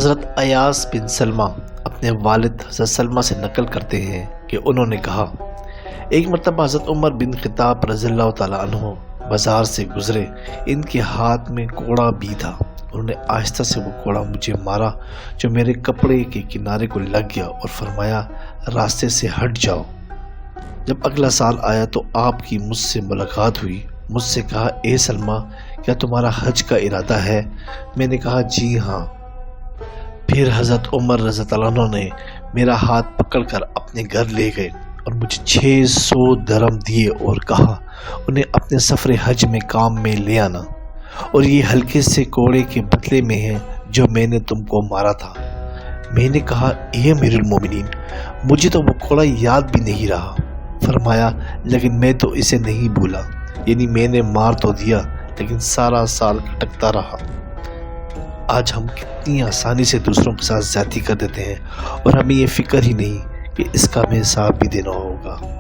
حضرت ایاس بن سلمہ اپنے والد حضرت سلمہ سے نقل کرتے ہیں کہ انہوں نے کہا، ایک مرتبہ حضرت عمر بن خطاب رضی اللہ تعالیٰ عنہ بازار سے گزرے، ان کے ہاتھ میں کوڑا بھی تھا۔ انہوں نے آہستہ سے وہ کوڑا مجھے مارا جو میرے کپڑے کے کنارے کو لگ گیا اور فرمایا، راستے سے ہٹ جاؤ۔ جب اگلا سال آیا تو آپ کی مجھ سے ملاقات ہوئی۔ مجھ سے کہا، اے سلمہ، کیا تمہارا حج کا ارادہ ہے؟ میں نے کہا، جی ہاں۔ پھر حضرت عمر رضی اللہ عنہ نے میرا ہاتھ پکڑ کر اپنے گھر لے گئے اور مجھے 600 درہم دیے اور کہا، انہیں اپنے سفر حج میں کام میں لے آنا، اور یہ ہلکے سے کوڑے کے بدلے میں ہے جو میں نے تم کو مارا تھا۔ میں نے کہا، اے امیر المومنین، مجھے تو وہ کوڑا یاد بھی نہیں رہا۔ فرمایا، لیکن میں تو اسے نہیں بھولا، یعنی میں نے مار تو دیا لیکن سارا سال کھٹکتا رہا۔ آج ہم کتنی آسانی سے دوسروں کے ساتھ زیادتی کر دیتے ہیں اور ہمیں یہ فکر ہی نہیں کہ اس کا ہمیں حساب بھی دینا ہوگا۔